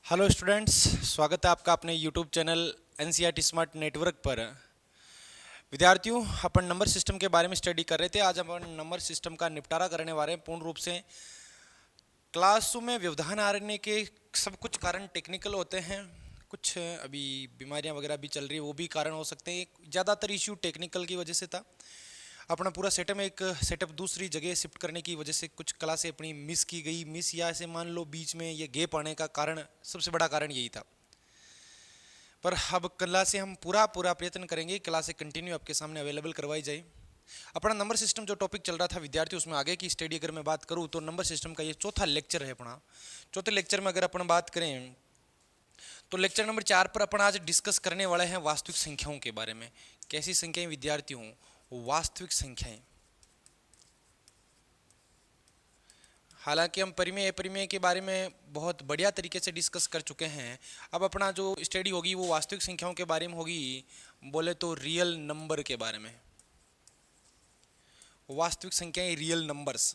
Hello students, स्वागत है आपका अपने YouTube channel NCERT smart network पर। विद्यार्थियों, अपन नंबर सिस्टम के बारे में स्टडी कर रहे थे। आज अपन नंबर सिस्टम का निपटारा करने वाले हैं पूर्ण रूप से। क्लासों में व्यवधान आने के सब कुछ कारण टेक्निकल होते हैं, कुछ अभी बीमारियां वगैरह भी चल रही है, वो भी कारण हो सकते हैं। ज़्यादातर इश्यू टेक्निकल की वजह से था। अपना पूरा सेटअप एक सेटअप दूसरी जगह शिफ्ट करने की वजह से कुछ क्लासें अपनी मिस की गई, मिस या ऐसे मान लो बीच में ये गैप आने का कारण, सबसे बड़ा कारण यही था। पर अब क्लास से हम पूरा पूरा प्रयत्न करेंगे, क्लास से कंटिन्यू आपके सामने अवेलेबल करवाई जाए। अपना नंबर सिस्टम जो टॉपिक चल रहा था विद्यार्थी, उसमें आगे की स्टडी अगर मैं बात करूँ तो नंबर सिस्टम का ये चौथा लेक्चर है अपना। चौथे लेक्चर में अगर अपन बात करें तो लेक्चर नंबर 4 पर अपन आज डिस्कस करने वाले हैं वास्तविक संख्याओं के बारे में। कैसी संख्याएं विद्यार्थियों? वास्तविक संख्याएं। हालांकि हम परिमेय अपरिमेय के बारे में बहुत बढ़िया तरीके से डिस्कस कर चुके हैं। अब अपना जो स्टडी होगी वो वास्तविक संख्याओं के बारे में होगी, बोले तो रियल नंबर के बारे में। वास्तविक संख्याएं, रियल नंबर्स।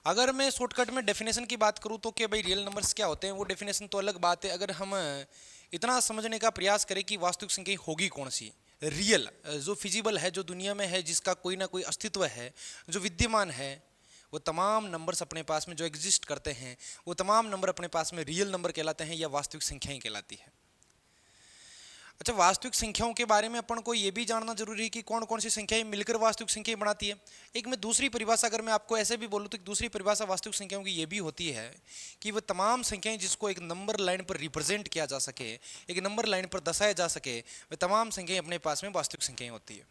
अगर मैं शॉर्टकट में डेफिनेशन की बात करूं तो क्या भाई रियल नंबर्स क्या होते हैं, वो डेफिनेशन तो अलग बात है। अगर हम इतना समझने का प्रयास करें कि वास्तविक संख्या होगी कौन सी, रियल, जो फिजिबल है, जो दुनिया में है, जिसका कोई ना कोई अस्तित्व है, जो विद्यमान है, वो तमाम नंबर्स अपने पास में जो एग्जिस्ट करते हैं, वो तमाम नंबर अपने पास में रियल नंबर कहलाते हैं या वास्तविक संख्याएं कहलाती है। अच्छा, वास्तविक संख्याओं के बारे में अपन को ये भी जानना जरूरी है कि कौन कौन सी संख्याएं मिलकर वास्तविक संख्याएं बनाती है। एक मैं दूसरी परिभाषा अगर मैं आपको ऐसे भी बोलूँ तो दूसरी परिभाषा वास्तविक संख्याओं की ये भी होती है कि वो तमाम संख्याएं जिसको एक नंबर लाइन पर रिप्रेजेंट किया जा सके, एक नंबर लाइन पर दर्शाया जा सके, वे तमाम संख्याएं अपने पास में वास्तविक संख्याएं होती है।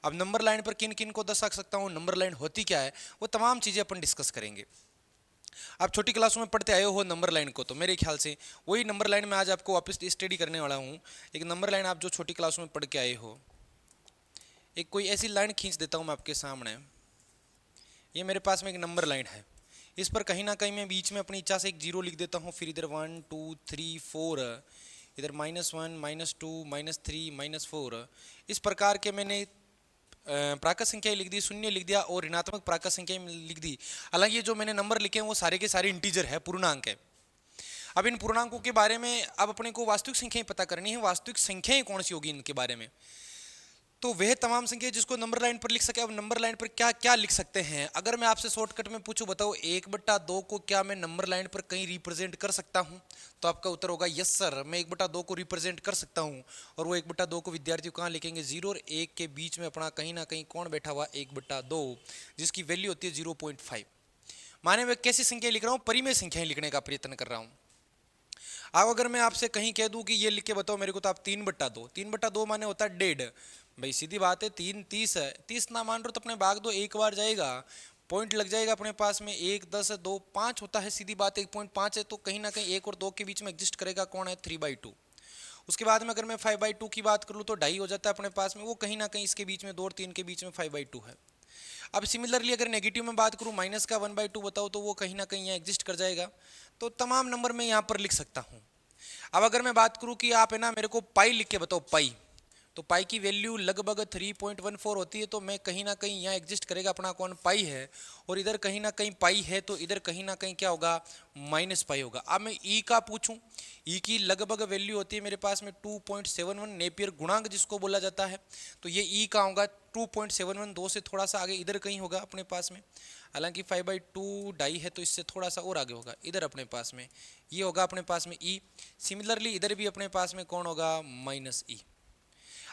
अब नंबर लाइन पर किन किन को दर्शा सकता हूँ, नंबर लाइन होती क्या है, वो तमाम चीज़ें अपन डिस्कस करेंगे। आप छोटी क्लासों में पढ़ते आए हो नंबर लाइन को, तो मेरे ख्याल से वही नंबर लाइन में आज आपको वापस स्टडी करने वाला हूँ। एक नंबर लाइन आप जो छोटी क्लासों में पढ़ के आए हो, एक कोई ऐसी लाइन खींच देता हूँ मैं आपके सामने। ये मेरे पास में एक नंबर लाइन है, इस पर कहीं ना कहीं मैं बीच में अपनी इच्छा से एक जीरो लिख देता हूँ, फिर इधर 1 2 3 4, इधर -1 -2 -3 -4, इस प्रकार के मैंने प्राकृत संख्या लिख दी, शून्य लिख दिया और ऋणात्मक प्राकृत संख्या लिख दी। हालांकि ये जो मैंने नंबर लिखे हैं वो सारे के सारे इंटीजर है, पूर्णांक है। अब इन पूर्णांकों के बारे में अब अपने को वास्तविक संख्याएं पता करनी है। वास्तविक संख्याएं कौन सी होगी इनके बारे में, तो वह तमाम संख्या जिसको नंबर लाइन पर लिख सके। अब नंबर लाइन पर क्या क्या लिख सकते हैं, अगर मैं आपसे शॉर्टकट में पूछूं, बताओ 1/2 को क्या मैं नंबर लाइन पर कहीं रिप्रेजेंट कर सकता हूं? तो आपका उत्तर होगा यस सर, मैं 1/2 को रिप्रेजेंट कर सकता हूं। और वो 1/2 को विद्यार्थी कहाँ लिखेंगे? 0 और 1 के बीच में अपना कहीं ना कहीं कौन बैठा हुआ? 1/2, जिसकी वैल्यू होती है 0.5। माने मैं कैसी संख्या लिख रहा हूँ? परिमेय संख्याएं लिखने का प्रयत्न कर रहा हूँ। अब अगर मैं आपसे कहीं कह दूं कि ये लिख के बताओ मेरे को, तो आप 3/2, 3/2 माने होता है 1.5। भाई सीधी बात है, 3 30 है, 30 ना मान रहे तो अपने भाग दो, एक बार जाएगा, पॉइंट लग जाएगा अपने पास में। 1 10 2 5 होता है, सीधी बात है। 1.5 है तो कहीं ना कहीं 1 और 2 के बीच में एग्जिस्ट करेगा कौन है? 3/2। उसके बाद में अगर मैं 5/2 की बात कर लूँ तो 2.5 हो जाता है अपने पास में, वो कहीं ना कहीं इसके बीच में 2 और 3 के बीच में 5/2 है। अब सिमिलरली अगर नेगेटिव में बात करूँ, माइनस का 1/2 बताओ, तो वो कहीं ना कहीं यहाँ एग्जिस्ट कर जाएगा। तो तमाम नंबर मैं यहाँ पर लिख सकता हूँ। अब अगर मैं बात करूं कि आप है ना मेरे को पाई लिख के बताओ, पाई, तो पाई की वैल्यू लगभग 3.14 होती है, तो मैं कहीं ना कहीं यहाँ एग्जिस्ट करेगा अपना कौन? पाई है। और इधर कहीं ना कहीं पाई है, तो इधर कहीं ना कहीं क्या होगा? -पाई होगा। अब मैं ई का पूछूं, ई की लगभग वैल्यू होती है मेरे पास में 2.71, नेपियर गुणांक जिसको बोला जाता है। तो ये ई का होगा 2.71, 2 से थोड़ा सा आगे इधर कहीं होगा अपने पास में। हालांकि 5/2 ढाई है तो इससे थोड़ा सा और आगे होगा, इधर अपने पास में ये होगा अपने पास में ई। सिमिलरली इधर भी अपने पास में कौन होगा? -ई।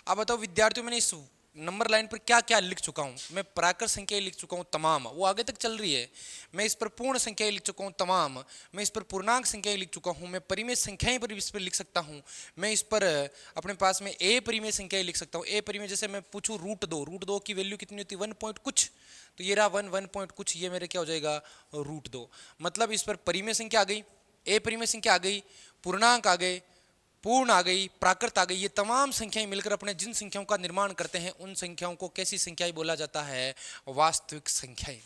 अब बताओ विद्यार्थियों, मैंने इस नंबर लाइन पर क्या क्या लिख चुका हूं? मैं प्राकृत संख्याएं लिख चुका हूं तमाम, वो आगे तक चल रही है। मैं इस पर पूर्ण संख्याएं लिख चुका हूं तमाम, मैं इस पर पूर्णांक संख्याएं लिख चुका हूं, मैं परिमेय संख्याएं पर इस पर लिख सकता हूं, मैं इस पर अपने पास में ए परिमेय संख्याएं लिख सकता हूं। ए परिमेय जैसे मैं पूछूं √2 की वैल्यू कितनी होती है? 1 पॉइंट कुछ, तो ये रहा 1 पॉइंट कुछ, ये मेरे क्या हो जाएगा? √2। मतलब इस पर परिमेय संख्या आ गई, ए परिमेय संख्या आ गई, पूर्णांक आ गए, पूर्ण आ गई, प्राकृत आ गई। ये तमाम संख्याएं मिलकर अपने जिन संख्याओं का निर्माण करते हैं उन संख्याओं को कैसी संख्याएं बोला जाता है? वास्तविक संख्याएं।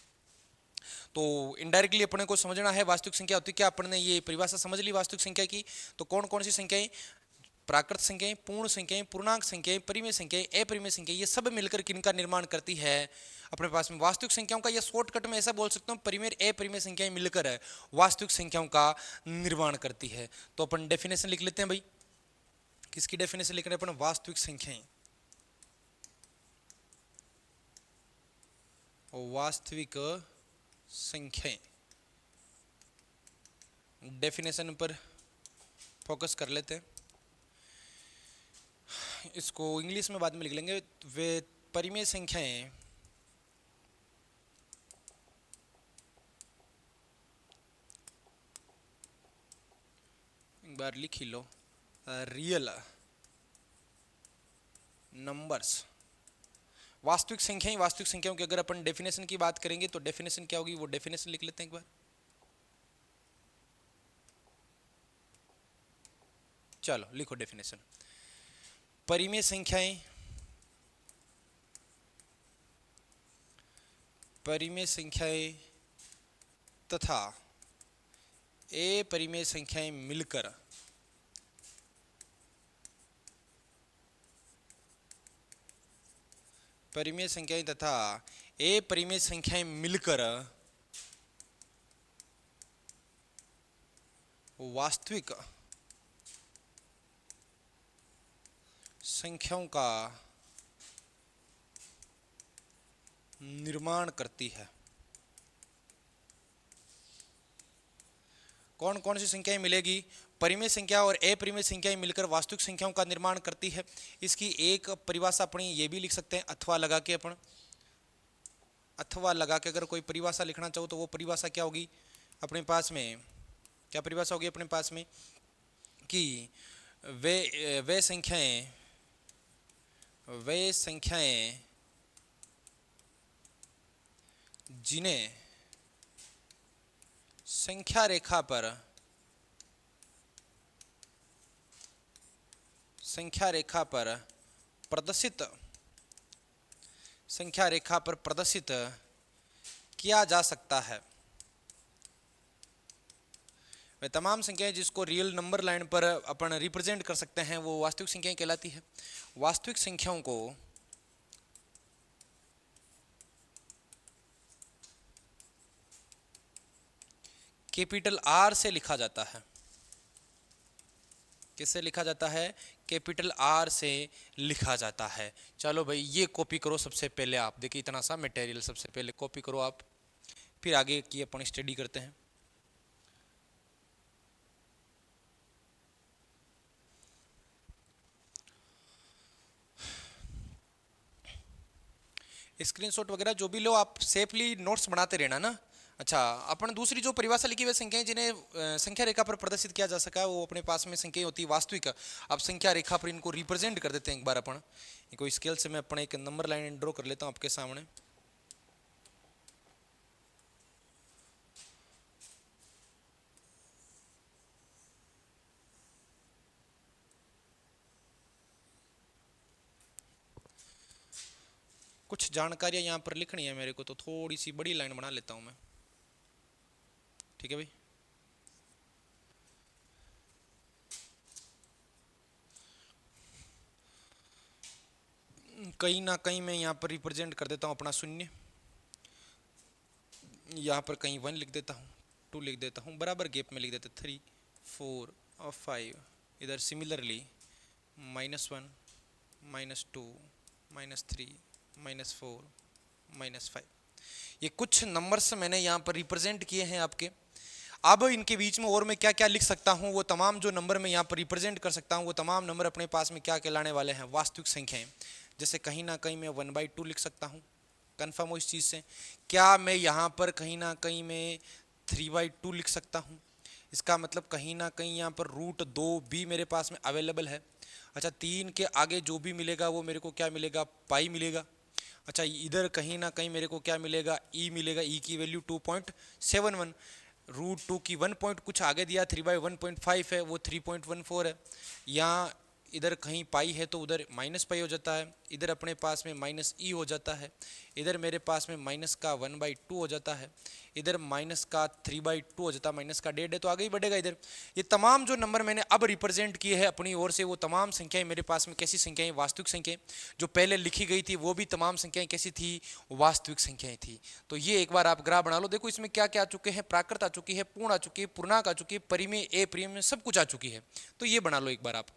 तो इनडायरेक्टली अपने को समझना है वास्तविक संख्या होती क्या। अपन ने ये परिभाषा समझ ली वास्तविक संख्या की। तो कौन कौन सी संख्याएं? प्राकृत संख्याएं, पूर्ण संख्याएं, पूर्णांक संख्याएं, परिमेय संख्याएं, अपरिमेय संख्याएं, ये सब मिलकर किनका निर्माण करती है? अपने पास में वास्तविक संख्याओं का, या शॉर्टकट में ऐसा बोल सकता हूँ परिमेय अपरिमेय संख्याएं मिलकर है वास्तविक संख्याओं का निर्माण करती है। तो अपन डेफिनेशन लिख लेते हैं भाई। किसकी डेफिनेशन लिख रहे हैं अपन? वास्तविक संख्याएं। वास्तविक संख्याएं, डेफिनेशन पर फोकस कर लेते हैं। इसको इंग्लिश में बाद में लिख लेंगे। वे परिमेय संख्याएं एक बार लिख ही लो, रियल नंबर्स। वास्तविक संख्याएं, वास्तविक संख्याओं की अगर अपन डेफिनेशन की बात करेंगे तो डेफिनेशन क्या होगी, वो डेफिनेशन लिख लेते हैं एक बार। चलो लिखो डेफिनेशन। परिमेय संख्याएं, परिमेय संख्याएं तथा अपरिमेय संख्याएं मिलकर परिमेय संख्याएं तथा अपरिमेय संख्याएं मिलकर वास्तविक संख्याओं का निर्माण करती है। कौन कौन सी संख्याएं मिलेगी? परिमेय संख्या और अपरिमेय संख्याएं मिलकर वास्तविक संख्याओं का निर्माण करती है। इसकी एक परिभाषा अपनी ये भी लिख सकते हैं, अथवा लगा के। अपन अथवा लगा के अगर कोई परिभाषा लिखना चाहो तो वो परिभाषा क्या होगी अपने पास में? क्या परिभाषा होगी अपने पास में कि वे संख्याएं जिन्हें संख्या रेखा पर प्रदर्शित किया जा सकता है। वे तमाम संख्याएं जिसको रियल नंबर लाइन पर अपन रिप्रेजेंट कर सकते हैं वो वास्तविक संख्याएं कहलाती है। वास्तविक संख्याओं को कैपिटल आर से लिखा जाता है। किससे लिखा जाता है? कैपिटल आर से लिखा जाता है। चलो भाई ये कॉपी करो सबसे पहले आप। देखिए इतना सा मटेरियल सबसे पहले कॉपी करो आप, फिर आगे की अपन स्टडी करते हैं। स्क्रीनशॉट वगैरह जो भी लो आप, सेफली नोट्स बनाते रहना ना। अच्छा, अपन दूसरी जो परिभाषा लिखी हुई संख्याएं जिन्हें संख्या रेखा पर प्रदर्शित किया जा सका है वो अपने पास में संख्याएं होती है वास्तविक। अब संख्या रेखा पर इनको रिप्रेजेंट कर देते हैं एक बार अपन। कोई स्केल से मैं अपने एक नंबर लाइन ड्रॉ कर लेता हूं आपके सामने। कुछ जानकारियां यहाँ पर लिखनी है मेरे को, तो थोड़ी सी बड़ी लाइन बना लेता हूं मैं। ठीक है भाई। कहीं ना कहीं मैं यहाँ पर रिप्रेजेंट कर देता हूँ अपना शून्य। यहाँ पर कहीं 1 लिख देता हूँ, 2 लिख देता हूँ, बराबर गैप में लिख देता हूँ 3, 4 और 5। इधर सिमिलरली -1, -2, -3, -4, -5। ये कुछ नंबर्स मैंने यहाँ पर रिप्रेजेंट किए हैं आपके। अब इनके बीच में और मैं क्या क्या लिख सकता हूँ, वो तमाम जो नंबर मैं यहाँ पर रिप्रेजेंट कर सकता हूँ वो तमाम नंबर अपने पास में क्या कहलाने वाले हैं? वास्तविक संख्याएं। जैसे कहीं ना कहीं मैं 1/2 लिख सकता हूँ, कन्फर्म हो इस चीज़ से। क्या मैं यहाँ पर कहीं ना कहीं मैं 3/2 लिख सकता हूँ? इसका मतलब कहीं ना कहीं यहाँ पर √2 भी मेरे पास में अवेलेबल है। अच्छा, 3 के आगे जो भी मिलेगा वो मेरे को क्या मिलेगा? पाई मिलेगा। अच्छा, इधर कहीं ना कहीं मेरे को क्या मिलेगा? ई मिलेगा। ई की वैल्यू 2.71। √2 की 1 पॉइंट कुछ आगे दिया 3/1.5 है, वो 3.14 है। यहाँ इधर कहीं पाई है तो उधर माइनस पाई हो जाता है, इधर अपने पास में माइनस ई हो जाता है, इधर मेरे पास में माइनस का 1/2 हो जाता है, इधर माइनस का 3/2 हो जाता है, माइनस का 1.5 है तो आगे ही बढ़ेगा इधर। ये तमाम जो नंबर मैंने अब रिप्रेजेंट किए हैं अपनी ओर से, वो तमाम संख्याएं मेरे पास में कैसी संख्याएं, वास्तविक संख्याएं। जो पहले लिखी गई थी वो भी तमाम संख्याएं कैसी थी, वास्तविक संख्याएं थी। तो ये एक बार आप ग्राफ बना लो। देखो इसमें क्या क्या आ चुके हैं, प्राकृत आ चुकी है, पूर्ण आ चुकी है, पूर्णांक आ चुकी है, परिमेय, ए परिमेय, सब कुछ आ चुकी है। तो ये बना लो एक बार आप।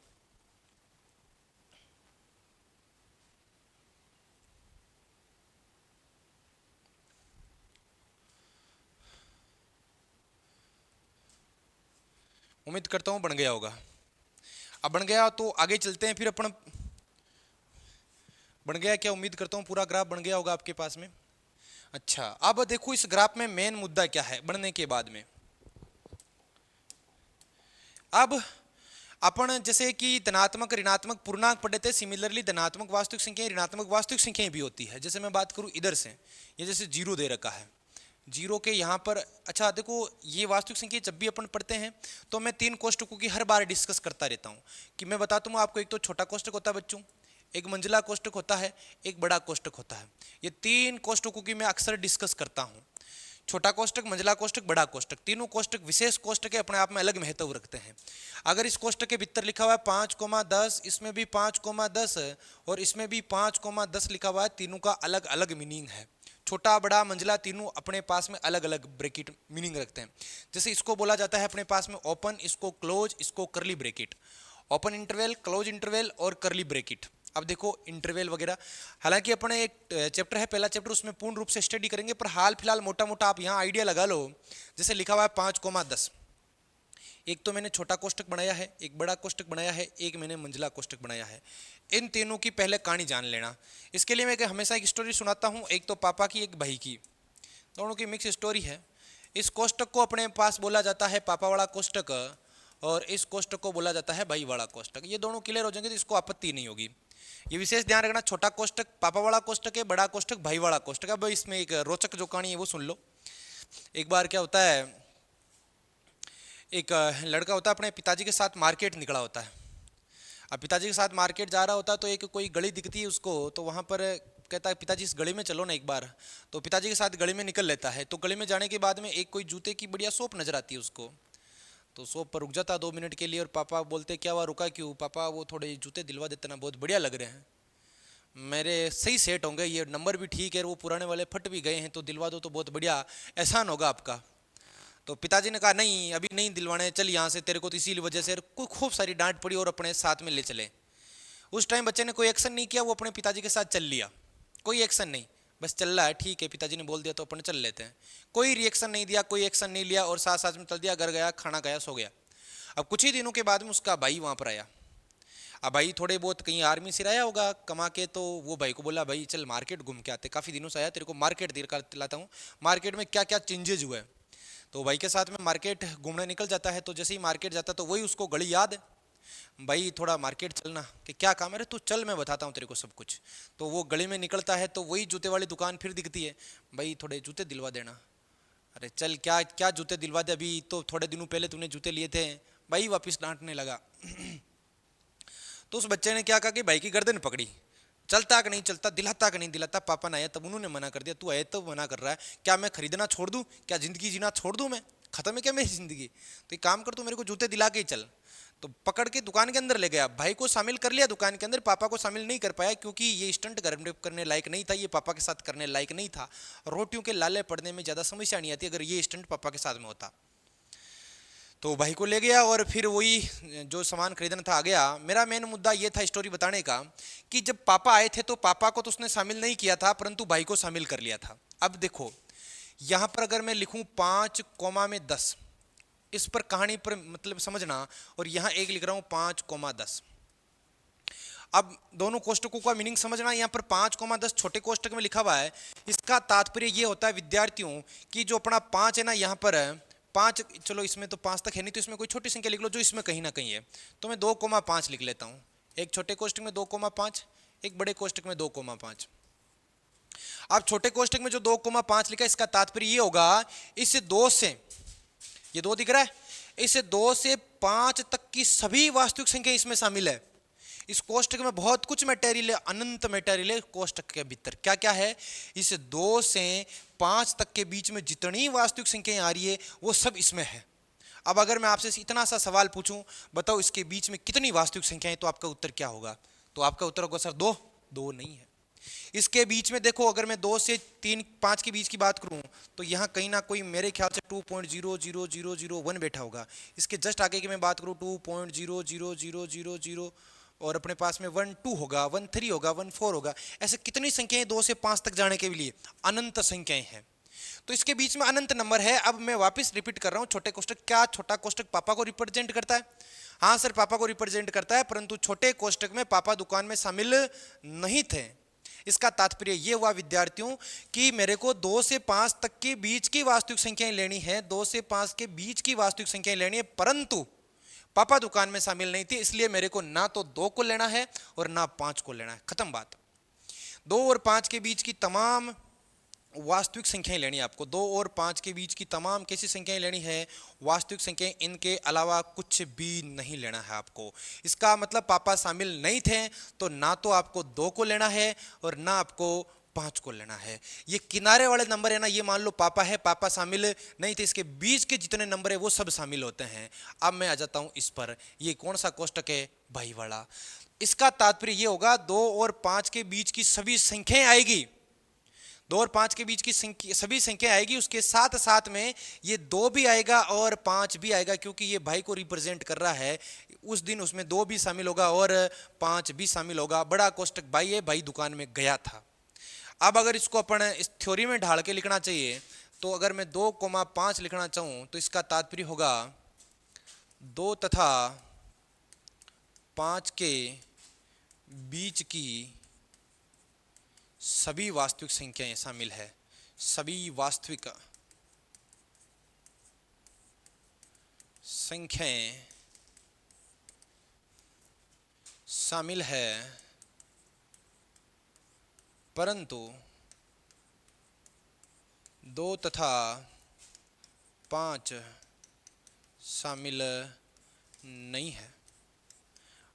उम्मीद करता हूं बन गया होगा। अब बन गया तो आगे चलते हैं फिर अपन। बन गया क्या? उम्मीद करता हूं पूरा ग्राफ बन गया होगा आपके पास में। अच्छा, अब देखो इस ग्राफ में मेन मुद्दा क्या है बनने के बाद में। अब अपन जैसे कि धनात्मक ऋणात्मक पूर्णांक पढ़े थे, सिमिलरली धनात्मक वास्तविक संख्याएं ऋणात्मक वास्तविक संख्याएं भी होती है। जैसे मैं बात करूं इधर से, ये जैसे जीरो दे रखा है, जीरो के यहाँ पर, अच्छा देखो ये वास्तविक संख्या जब भी अपन पढ़ते हैं तो मैं 3 कोष्टकों की हर बार डिस्कस करता रहता हूँ कि मैं बताता हूँ आपको। एक तो छोटा कोष्टक होता है बच्चों, एक मंझला कोष्टक होता है, एक बड़ा कोष्टक होता है। ये 3 कोष्टकों की मैं अक्सर डिस्कस करता हूँ। छोटा कोष्टक, मंझला कोष्टक, बड़ा कोष्टक, तीनों कोष्टक विशेष कोष्टक अपने आप में अलग महत्व रखते हैं। अगर इस कोष्टक के भीतर लिखा हुआ है 5,10, इसमें भी 5,10 और इसमें भी 5,10 लिखा हुआ है, तीनों का अलग अलग मीनिंग है। छोटा बड़ा मंझला तीनों अपने पास में अलग अलग ब्रैकेट मीनिंग रखते हैं। जैसे इसको बोला जाता है अपने पास में ओपन, इसको क्लोज, इसको करली bracket, open interval, close interval और करली ब्रैकेट। अब देखो इंटरवल वगैरह, हालांकि अपने एक चैप्टर है पहला चैप्टर, उसमें पूर्ण रूप से स्टडी करेंगे, पर हाल फिलहाल मोटा मोटा आप यहाँ आइडिया लगा लो। जैसे लिखा हुआ है 5,10, एक तो मैंने छोटा कोष्टक बनाया है, एक बड़ा कोष्टक बनाया है, एक मैंने मंझला कोष्टक बनाया है। इन तीनों की पहले कहानी जान लेना। इसके लिए मैं हमेशा एक स्टोरी सुनाता हूँ, एक तो पापा की, एक भाई की, दोनों की मिक्स स्टोरी है। इस कोष्टक को अपने पास बोला जाता है पापा वाला कोष्टक, और इस कोष्टक को बोला जाता है भाई वाला कोष्टक। ये दोनों क्लियर हो जाएंगे तो इसको आपत्ति नहीं होगी। ये विशेष ध्यान रखना, छोटा कोष्टक पापा वाला कोष्टक है, बड़ा कोष्टक भाई वाला कोष्टक। अब इसमें एक रोचक जो कहानी है वो सुन लो। एक बार क्या होता है, एक लड़का होता है अपने पिताजी के साथ मार्केट निकला होता है। अब पिताजी के साथ मार्केट जा रहा होता है तो एक कोई गली दिखती है उसको, तो वहाँ पर कहता है पिताजी इस गली में चलो ना एक बार। तो पिताजी के साथ गली में निकल लेता है। तो गली में जाने के बाद में एक कोई जूते की बढ़िया शॉप नजर आती है उसको। तो शॉप पर रुक जाता 2 मिनट के लिए, और पापा बोलते क्या हुआ, रुका क्यों? पापा वो थोड़े जूते दिलवा देते ना, बहुत बढ़िया लग रहे हैं, मेरे सही सेट होंगे, ये नंबर भी ठीक है, वो पुराने वाले फट भी गए हैं, तो दिलवा दो तो बहुत बढ़िया एहसान होगा आपका। तो पिताजी ने कहा नहीं अभी नहीं दिलवाने, चल यहाँ से, तेरे को तो इसी वजह से कोई खूब सारी डांट पड़ी और अपने साथ में ले चले। उस टाइम बच्चे ने कोई एक्शन नहीं किया, वो अपने पिताजी के साथ चल लिया, कोई एक्शन नहीं, बस चल रहा है, ठीक है पिताजी ने बोल दिया तो अपन चल लेते हैं। कोई रिएक्शन नहीं दिया, कोई एक्शन नहीं लिया, और साथ साथ में चल दिया, घर गया, खाना खाया, सो गया। अब कुछ ही दिनों के बाद में उसका भाई वहाँ पर आया। अब भाई थोड़े बहुत कहीं आर्मी से आया होगा कमा के, तो वो भाई को बोला भाई चल मार्केट घूम के आते, काफ़ी दिनों से आया, तेरे को मार्केट दिलाता हूँ, मार्केट में क्या क्या चेंजेज हुए। तो भाई के साथ में मार्केट घूमने निकल जाता है। तो जैसे ही मार्केट जाता है तो वही उसको गली याद है, भाई थोड़ा मार्केट चलना, कि क्या काम है रे, तू चल मैं बताता हूँ तेरे को सब कुछ। तो वो गली में निकलता है तो वही जूते वाली दुकान फिर दिखती है, भाई थोड़े जूते दिलवा देना। अरे चल क्या क्या जूते दिलवा दे, अभी तो थोड़े दिनों पहले तूने जूते लिए थे। भाई वापस डांटने लगा। तो उस बच्चे ने क्या कहा कि भाई की गर्दन पकड़ी, चलता कि नहीं चलता, दिलाता कि नहीं दिलाता। पापा ने आया तब उन्होंने मना कर दिया, तू आए तो मना कर रहा है, क्या मैं खरीदना छोड़ दूं, क्या जिंदगी जीना छोड़ दूं, मैं खत्म है क्या मेरी जिंदगी? तो एक काम कर, तू मेरे को जूते दिला के ही चल। तो पकड़ के दुकान के अंदर ले गया, भाई को शामिल कर लिया दुकान के अंदर, पापा को शामिल नहीं कर पाया क्योंकि ये स्टंट करने लायक नहीं था, ये पापा के साथ करने लायक नहीं था। रोटियों के लाले पड़ने में ज़्यादा समस्या नहीं आती अगर ये स्टंट पापा के साथ में होता। तो भाई को ले गया और फिर वही जो सामान खरीदना था आ गया। मेरा मेन मुद्दा ये था स्टोरी बताने का कि जब पापा आए थे तो पापा को तो उसने शामिल नहीं किया था, परंतु भाई को शामिल कर लिया था। अब देखो यहाँ पर अगर मैं लिखूं 5,10, इस पर कहानी पर मतलब समझना, और यहाँ एक लिख रहा हूँ 5,10। अब दोनों कोष्टकों का मीनिंग समझना। यहाँ पर 5,10 छोटे कोष्टक में लिखा हुआ है, इसका तात्पर्य ये होता है विद्यार्थियों कि जो अपना 5 है ना, यहाँ पर 5, चलो इसमें तो 5 तक है नहीं, तो इसमें कोई छोटी संख्या लिख लो जो इसमें कहीं ना कहीं है। तो मैं 2,5 लिख लेता हूँ, एक छोटे कोष्टक में 2,5, एक बड़े कोष्टक में 2,5। अब छोटे कोष्टक में जो 2,5 लिखा है, इसका तात्पर्य ये होगा इस 2 से, ये 2 दिख रहा है, इस 2 से 5 तक की सभी वास्तविक संख्या इसमें शामिल है। इस कोष्टक में बहुत कुछ मटेरियल है, अनंत मटेरियल है कोष्टक के भीतर। क्या क्या है? इस 2 से 5 तक के बीच में जितनी वास्तविक संख्याएं आ रही है वो सब इसमें है। अब अगर मैं आपसे इतना सा सवाल पूछूं, बताओ इसके बीच में कितनी वास्तविक संख्याएं, तो आपका उत्तर क्या होगा? तो आपका उत्तर होगा सर 2। 2 नहीं है। इसके बीच में देखो, अगर मैं 2 से 3 5 के बीच की बात करूं तो यहाँ कहीं ना कोई मेरे ख्याल से 2.00001 बैठा होगा। इसके जस्ट आगे की मैं बात करूं 2.00000 और अपने पास में 1 2 होगा, 1 3 होगा, 1 4 होगा। ऐसे कितनी संख्याएं 2 से 5 तक जाने के लिए? अनंत संख्याएं हैं। तो इसके बीच में अनंत नंबर है। अब मैं वापस रिपीट कर रहा हूं, छोटे कोष्टक, क्या छोटा कोष्टक पापा को रिप्रेजेंट करता है? हाँ सर, पापा को रिप्रेजेंट करता है, परंतु छोटे कोष्टक में पापा दुकान में शामिल नहीं थे। इसका तात्पर्य यह हुआ विद्यार्थियों कि मेरे को 2 से 5 तक के बीच की वास्तविक संख्याएं लेनी है, 2 से 5 के बीच की वास्तविक संख्याएं लेनी है, परंतु पापा दुकान में शामिल नहीं थी, इसलिए मेरे को ना तो 2 को लेना है और ना 5 को लेना है। खत्म बात। 2 और 5 के बीच की तमाम वास्तविक संख्याएं लेनी है आपको। 2 और 5 के बीच की तमाम कैसी संख्याएं लेनी है? वास्तविक संख्याएं, इनके अलावा कुछ भी नहीं लेना है आपको। इसका मतलब पापा शामिल नहीं थे तो ना तो आपको 2 को लेना है और ना आपको 5 को लेना है। ये किनारे वाले नंबर है ना, ये मान लो पापा है, पापा शामिल नहीं थे, इसके बीच के जितने नंबर है वो सब शामिल होते हैं। अब मैं आ जाता हूं इस पर, ये कौन सा कोष्टक है? भाई वाला। इसका तात्पर्य ये होगा 2 और 5 के बीच की सभी संख्याएं आएगी, 2 और 5 के बीच की सभी संख्या आएगी, उसके साथ साथ में ये 2 भी आएगा और 5 भी आएगा, क्योंकि ये भाई को रिप्रेजेंट कर रहा है। उस दिन उसमें 2 भी शामिल होगा और 5 भी शामिल होगा। बड़ा कोष्टक भाई है, भाई दुकान में गया था। अब अगर इसको अपन इस थ्योरी में ढाल के लिखना चाहिए तो अगर मैं 2,5 लिखना चाहूं तो इसका तात्पर्य होगा 2 तथा 5 के बीच की सभी वास्तविक संख्याएं शामिल है। सभी वास्तविक संख्याएं शामिल है, परंतु 2 तथा 5 शामिल नहीं है।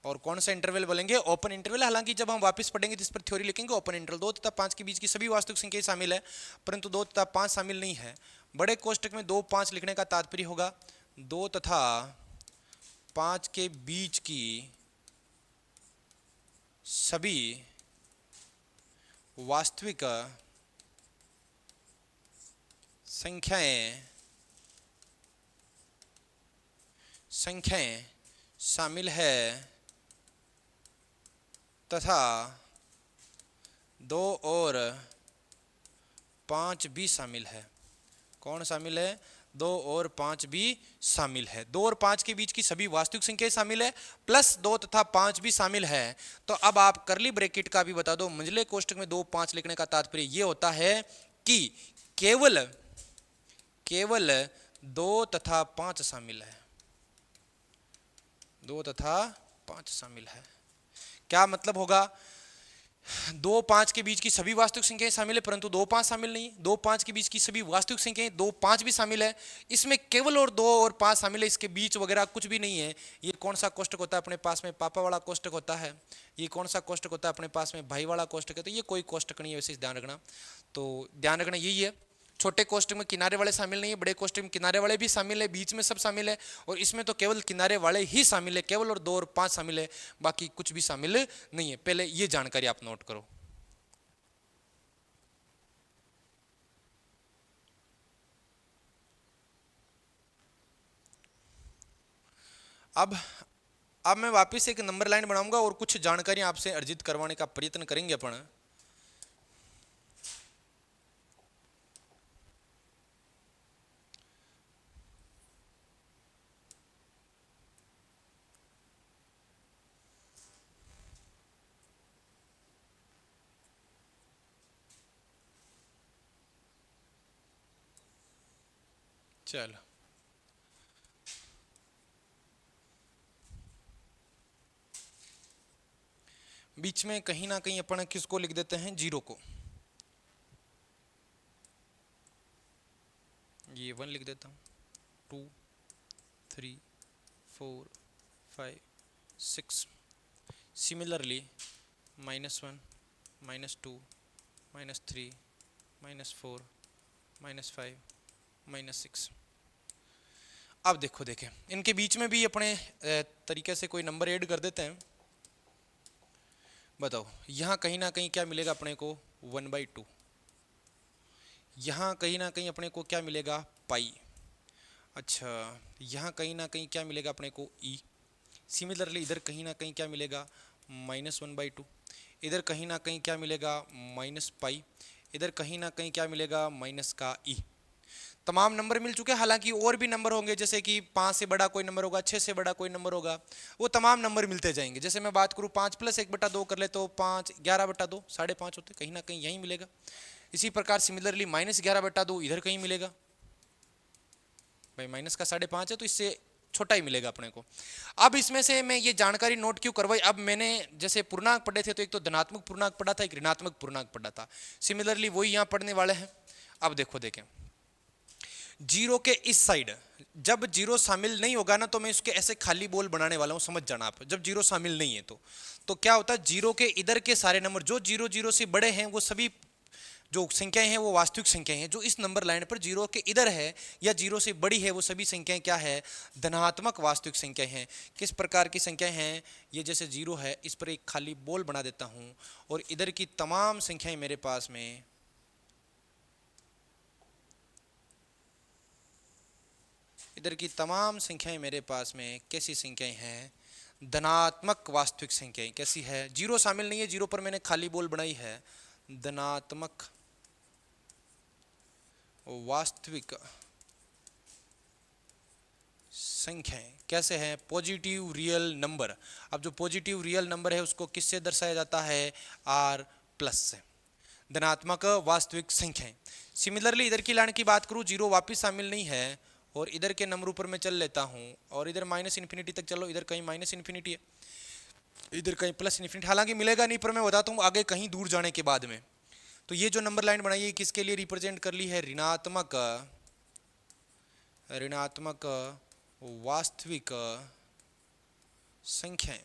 और कौन सा इंटरवल बोलेंगे? Open interval. हालांकि जब हम वापस पढ़ेंगे तो इस पर थ्योरी लिखेंगे ओपन इंटरवल। 2 तथा 5 के बीच की सभी वास्तविक संख्याएं शामिल है, परंतु 2 तथा 5 शामिल नहीं है। बड़े कोष्टक में 2 5 लिखने का तात्पर्य होगा 2 तथा 5 के बीच की सभी वास्तविक संख्याएं शामिल है तथा 2 और 5 भी शामिल है। कौन शामिल है? 2 और 5 भी शामिल है। 2 और 5 के बीच की सभी वास्तविक संख्याएं शामिल है, प्लस 2 तथा 5 भी शामिल है। तो अब आप करली ब्रैकेट का भी बता दो। मंझले कोष्टक में 2 5 लिखने का तात्पर्य यह होता है कि केवल 2 तथा 5 शामिल है। 2 तथा 5 शामिल है। क्या मतलब होगा? 2 5 के बीच की सभी वास्तविक संख्याएं शामिल है, परंतु 2 5 शामिल नहीं। 2 5 के बीच की सभी वास्तविक संख्याएं 2 5 भी शामिल है, इसमें केवल और 2 और 5 शामिल है, इसके बीच वगैरह कुछ भी नहीं है। ये कौन सा कोष्टक होता है अपने पास में? पापा वाला कोष्टक होता है। ये कौन सा कोष्टक होता है अपने पास में? भाई वाला कोष्टक है। तो ये कोई कोष्टक नहीं है, वैसे ध्यान रखना। तो ध्यान रखना यही है, छोटे कोष्टक में किनारे वाले शामिल नहीं है, बड़े कोष्टक में किनारे वाले भी शामिल है, बीच में सब शामिल है, और इसमें तो केवल किनारे वाले ही शामिल है, केवल और 2 और 5 शामिल है, बाकी कुछ भी शामिल नहीं है। पहले ये जानकारी आप नोट करो। अब मैं वापस एक नंबर लाइन बनाऊंगा और कुछ जानकारी आपसे अर्जित करवाने का प्रयत्न करेंगे अपन। चलो, बीच में कहीं ना कहीं अपन किसको लिख देते हैं? 0 को। ये 1 लिख देता हूँ, 2 3 4 5 6 सिमिलरली -1, -2, -3, -4, -5, -6। अब देखो देखें इनके बीच में भी अपने तरीके से कोई नंबर ऐड कर देते हैं। बताओ यहाँ कहीं ना कहीं क्या मिलेगा अपने को 1/2, यहाँ कहीं ना कहीं अपने को क्या मिलेगा पाई। अच्छा यहाँ कहीं ना कहीं क्या मिलेगा अपने को ई। सिमिलरली इधर कहीं ना कहीं क्या मिलेगा -1/2, इधर कहीं ना कहीं क्या मिलेगा -पाई, इधर कहीं ना कहीं क्या मिलेगा माइनस का ई। तमाम नंबर मिल चुके हैं। हालांकि और भी नंबर होंगे जैसे कि 5 से बड़ा कोई नंबर होगा, 6 से बड़ा कोई नंबर होगा, वो तमाम नंबर मिलते जाएंगे। जैसे मैं बात करूँ 5 + 1/2 कर ले तो 5 11/2 5.5 होते, कहीं ना कहीं यहीं मिलेगा। इसी प्रकार सिमिलरली -11/2 इधर कहीं मिलेगा। भाई माइनस का 5.5 है तो इससे छोटा ही मिलेगा अपने को। अब इसमें से मैं ये जानकारी नोट क्यों करवाई, अब मैंने जैसे पूर्णांक पढ़े थे तो एक तो धनात्मक पूर्णांक पढ़ा था, एक ऋणात्मक पूर्णांक पढ़ा था। सिमिलरली वही यहाँ पढ़ने वाले हैं। अब देखो देखें जीरो के इस साइड जब जीरो शामिल नहीं होगा ना तो मैं इसके ऐसे खाली बोल बनाने वाला हूं, समझ जाना आप। जब जीरो शामिल नहीं है तो क्या होता है, जीरो के इधर के सारे नंबर जो 0 से बड़े हैं वो सभी जो संख्याएं हैं वो वास्तविक संख्याएं हैं। जो इस नंबर लाइन पर जीरो के इधर है या जीरो से बड़ी है वो सभी संख्याएं क्या है, धनात्मक वास्तविक संख्याएं हैं। किस प्रकार की संख्याएं हैं, ये जैसे जीरो है इस पर एक खाली बोल बना देता हूं और इधर की तमाम संख्याएं मेरे पास में इधर की तमाम संख्याएं मेरे पास में कैसी संख्याएं हैं, धनात्मक वास्तविक संख्याएं। कैसी है, जीरो शामिल नहीं है, जीरो पर मैंने खाली बोल बनाई है, धनात्मक वास्तविक संख्याएं। कैसे हैं, पॉजिटिव रियल नंबर। अब जो पॉजिटिव रियल नंबर है उसको किससे दर्शाया जाता है, R+ से, धनात्मक वास्तविक संख्याएं। सिमिलरली इधर की लाइन की बात करूं, जीरो वापिस शामिल नहीं है और इधर के नंबर ऊपर मैं चल लेता हूं और इधर -∞ तक चलो, इधर कहीं -∞ है, इधर कहीं +∞। हालांकि मिलेगा नहीं पर मैं बताता हूं आगे कहीं दूर जाने के बाद में। तो ये जो नंबर लाइन बनाई है किसके लिए रिप्रेजेंट कर ली है, ऋणात्मक वास्तविक संख्याएं।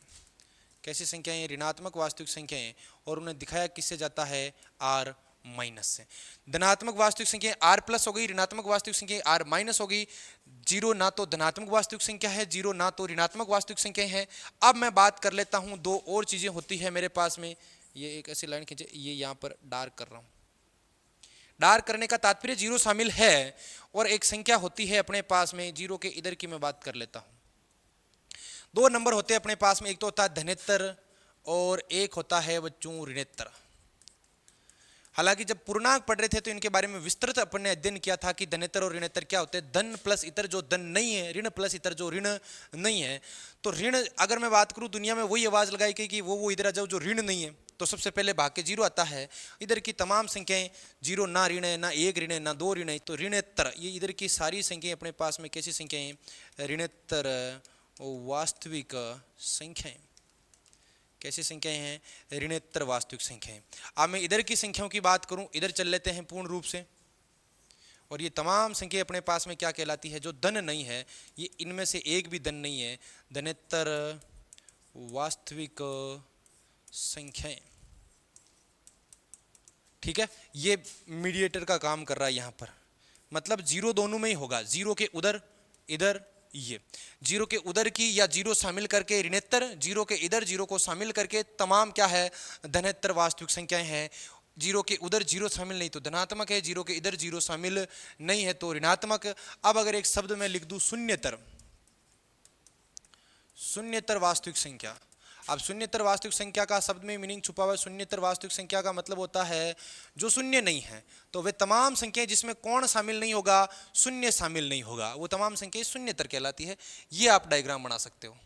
कैसी संख्याएं, ऋणात्मक वास्तविक संख्याएं, और उन्हें दिखाया किससे जाता है, R- से। धनात्मक वास्तविक संख्या R+ हो गई, ऋणात्मक वास्तविक संख्या R- हो गई। जीरो ना तो धनात्मक वास्तविक संख्या है, जीरो ना तो ऋणात्मक वास्तविक संख्या है। अब मैं बात कर लेता हूं दो और चीजें होती है मेरे पास में। ये एक ऐसी लाइन खींचे, ये यहां पर डार्क कर रहा हूं। डार्क करने का तात्पर्य जीरो शामिल है और एक संख्या होती है अपने पास में जीरो के इधर की मैं बात कर लेता हूं। दो नंबर होते हैं अपने पास में, एक तो होता है धनेत्तर और एक होता है बच्चों ऋणेत्तर। हालांकि जब पूर्णांक पढ़ रहे थे तो इनके बारे में विस्तृत अपन ने अध्ययन किया था कि धनेत्तर और ऋणेत्तर क्या होते हैं। धन प्लस इतर जो धन नहीं है, ऋण प्लस इतर जो ऋण नहीं है। तो ऋण अगर मैं बात करूं दुनिया में वही आवाज लगाई गई कि वो इधर आ जाओ जो ऋण नहीं है, तो सबसे पहले भाग के जीरो आता है। इधर की तमाम संख्याएं जीरो, ना ऋण है, ना एक ऋण है, ना दो ऋण है, तो ऋणेत्तर। ये इधर की सारी संख्याएं अपने पास में कैसी संख्याएं, ऋणेत्तर वास्तविक संख्याएं। कैसी संख्याएं हैं, ऋणेत्तर वास्तविक संख्याएं। अब मैं इधर की संख्याओं की बात करूं, इधर चल लेते हैं पूर्ण रूप से, और ये तमाम संख्या अपने पास में क्या कहलाती है, जो धन नहीं है, ये इनमें से एक भी धन नहीं है, धनेत्तर वास्तविक संख्याएं। ठीक है, ये मीडिएटर का काम कर रहा है यहां पर, मतलब जीरो दोनों में ही होगा, जीरो के उधर इधर, ये जीरो के उधर की या जीरो शामिल करके ऋणेत्तर, जीरो के इधर जीरो को शामिल करके तमाम क्या है, धनेत्तर वास्तविक संख्याएं हैं। जीरो के उधर जीरो शामिल नहीं तो धनात्मक है, जीरो के इधर जीरो शामिल नहीं है तो ऋणात्मक। अब अगर एक शब्द में लिख दूं शून्यतर, शून्यतर वास्तविक संख्या। अब शून्यतर वास्तविक संख्या का शब्द में मीनिंग छुपा हुआ है। शून्यतर वास्तविक संख्या का मतलब होता है जो शून्य नहीं है, तो वे तमाम संख्याएं जिसमें कौन शामिल नहीं होगा, शून्य शामिल नहीं होगा, वो तमाम संख्याएं शून्यतर कहलाती है। ये आप डायग्राम बना सकते हो।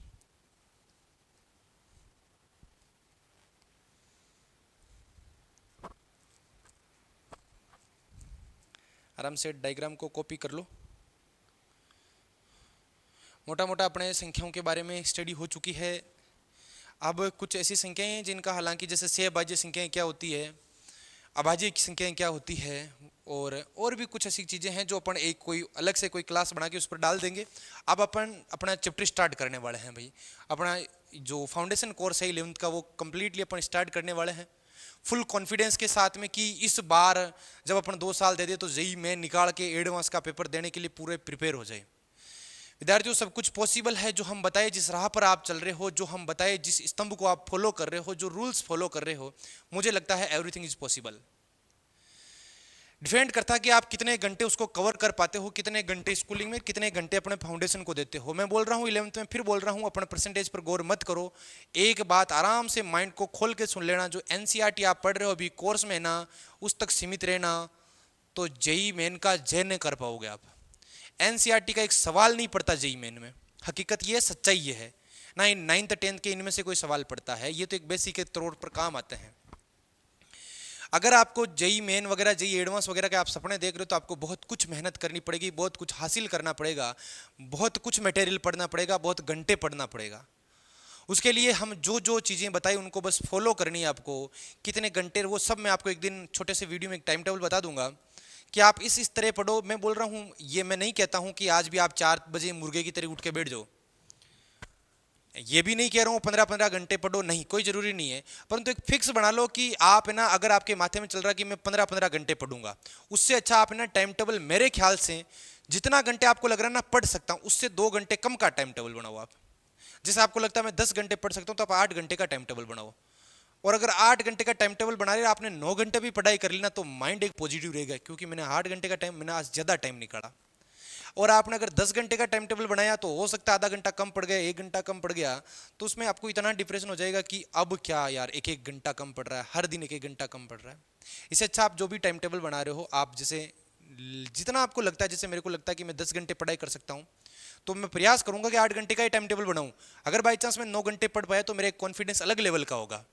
आराम से डायग्राम को कॉपी कर लो। मोटा मोटा अपने संख्याओं के बारे में स्टडी हो चुकी है। अब कुछ ऐसी संख्याएं हैं जिनका, हालांकि जैसे सहभाज्य संख्याएं क्या होती है, अभाज्य की संख्याएं क्या होती है, और भी कुछ ऐसी चीज़ें हैं जो अपन एक कोई अलग से कोई क्लास बना के उस पर डाल देंगे। अब अपन अपना चैप्टर स्टार्ट करने वाले हैं भाई। अपना जो फाउंडेशन कोर्स है 11th का वो कम्प्लीटली अपन स्टार्ट करने वाले हैं फुल कॉन्फिडेंस के साथ में कि इस बार जब अपन 2 साल दे दे तो जेईई में निकाल के एडवांस का पेपर देने के लिए पूरे प्रिपेयर हो जाए। विद्यार्थियों सब कुछ पॉसिबल है, जो हम बताए जिस राह पर आप चल रहे हो, जो हम बताए जिस स्तंभ को आप फॉलो कर रहे हो, जो रूल्स फॉलो कर रहे हो, मुझे लगता है एवरीथिंग इज पॉसिबल। डिपेंड करता है कि आप कितने घंटे उसको कवर कर पाते हो, कितने घंटे स्कूलिंग में, कितने घंटे अपने फाउंडेशन को देते हो। मैं बोल रहा हूँ 11th में, फिर बोल रहा हूँ अपने परसेंटेज पर गौर मत करो। एक बात आराम से माइंड को खोल के सुन लेना, जो एनसीईआरटी आप पढ़ रहे हो अभी कोर्स में ना, उस तक सीमित रहना, तो जेईई मेन का जय नहीं कर पाओगे आप। एनसीईआरटी का एक सवाल नहीं पड़ता जेईई मेन में, हकीकत ये सच्चाई ये है ना। 9th 10th के इनमें से कोई सवाल पड़ता है, ये तो एक बेसिक के तौर पर काम आते हैं। अगर आपको जेईई मेन वगैरह, जेईई एडवांस वगैरह के आप सपने देख रहे हो तो आपको बहुत कुछ मेहनत करनी पड़ेगी, बहुत कुछ हासिल करना पड़ेगा, बहुत कुछ मटेरियल पढ़ना पड़ेगा, बहुत घंटे पढ़ना पड़ेगा। उसके लिए हम जो जो चीज़ें बताई उनको बस फॉलो करनी है आपको। कितने घंटे वो सब मैं आपको एक दिन छोटे से वीडियो में एक टाइम टेबल बता दूंगा कि आप इस तरह पढ़ो। मैं बोल रहा हूँ, ये मैं नहीं कहता हूँ कि आज भी आप 4 बजे मुर्गे की तरह उठ के बैठ जाओ, ये भी नहीं कह रहा हूँ 15-15 घंटे पढ़ो, नहीं, कोई जरूरी नहीं है। परंतु एक फिक्स बना लो कि आप है ना, अगर आपके माथे में चल रहा है कि मैं 15-15 घंटे पढ़ूंगा, उससे अच्छा आप है ना टाइम टेबल, मेरे ख्याल से जितना घंटे आपको लग रहा है ना पढ़ सकता हूँ, उससे 2 घंटे कम का टाइम टेबल बनाओ आप। जैसे आपको लगता है मैं 10 घंटे पढ़ सकता हूँ, तो आप 8 घंटे का टाइम टेबल बनाओ। और अगर 8 घंटे का टाइम टेबल बना रहे आपने 9 घंटे भी पढ़ाई कर ली ना, तो माइंड एक पॉजिटिव रहेगा, क्योंकि मैंने 8 घंटे का टाइम, मैंने आज ज़्यादा टाइम निकाला। और आपने अगर 10 घंटे का टाइम टेबल बनाया तो हो सकता है आधा घंटा कम पड़ गया, 1 घंटा कम पड़ गया, तो उसमें आपको इतना डिप्रेशन हो जाएगा कि अब क्या यार, एक एक घंटा कम पड़ रहा है, हर दिन एक एक घंटा कम पड़ रहा है। इससे अच्छा आप जो भी टाइम टेबल बना रहे हो, आप जैसे जितना आपको लगता है, जैसे मेरे को लगता है कि मैं 10 घंटे पढ़ाई कर सकता हूँ, तो मैं प्रयास करूंगा कि 8 घंटे का ही टाइम टेबल बनाऊं। अगर बाई चांस मैं 9 घंटे पढ़ पाया तो मेरा कॉन्फिडेंस अलग लेवल का होगा।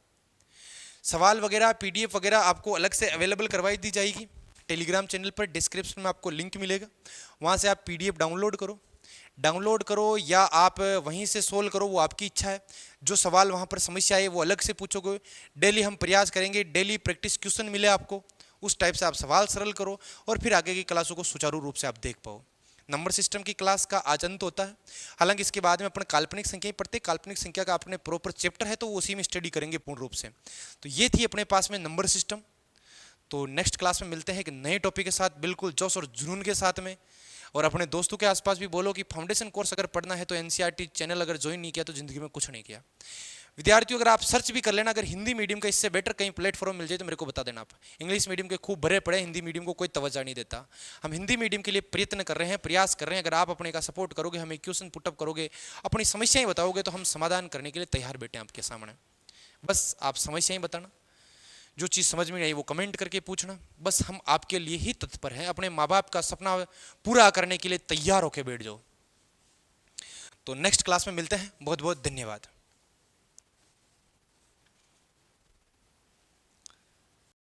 सवाल वगैरह, पीडीएफ वगैरह आपको अलग से अवेलेबल करवाई दी जाएगी टेलीग्राम चैनल पर, डिस्क्रिप्शन में आपको लिंक मिलेगा, वहाँ से आप पीडीएफ डाउनलोड करो या आप वहीं से सोल्व करो, वो आपकी इच्छा है। जो सवाल वहाँ पर समस्या है वो अलग से पूछोगे। डेली हम प्रयास करेंगे, डेली प्रैक्टिस क्वेश्चन मिले आपको, उस टाइप से आप सवाल सरल करो और फिर आगे की क्लासों को सुचारू रूप से आप देख पाओ। नंबर सिस्टम की क्लास का आज अंत होता है। हालांकि इसके बाद में अपन काल्पनिक संख्याएं पढ़ते, काल्पनिक संख्या का अपने प्रॉपर चैप्टर है तो वो उसी में स्टडी करेंगे पूर्ण रूप से। तो ये थी अपने पास में नंबर सिस्टम। तो नेक्स्ट क्लास में मिलते हैं एक नए टॉपिक के साथ, बिल्कुल जोश और जुनून के साथ में। और अपने दोस्तों के आसपास भी बोलो कि फाउंडेशन कोर्स अगर पढ़ना है तो एनसीईआरटी चैनल अगर ज्वाइन नहीं किया तो जिंदगी में कुछ नहीं किया। विद्यार्थियों अगर आप सर्च भी कर लेना, अगर हिंदी मीडियम का इससे बेटर कहीं प्लेटफॉर्म मिल जाए तो मेरे को बता देना आप। इंग्लिश मीडियम के खूब भरे पड़े, हिंदी मीडियम को कोई तवज्जो नहीं देता। हम हिंदी मीडियम के लिए प्रयत्न कर रहे हैं, प्रयास कर रहे हैं। अगर आप अपने का सपोर्ट करोगे, हमें क्वेश्चन पुटअप करोगे, अपनी समस्याएं बताओगे, तो हम समाधान करने के लिए तैयार बैठे हैं आपके सामने। बस आप समस्याएं बताना, जो चीज़ समझ में नहीं आई वो कमेंट करके पूछना। बस हम आपके लिए ही तत्पर हैं, अपने माँ बाप का सपना पूरा करने के लिए तैयार होकर बैठ जाओ। तो नेक्स्ट क्लास में मिलते हैं, बहुत बहुत धन्यवाद।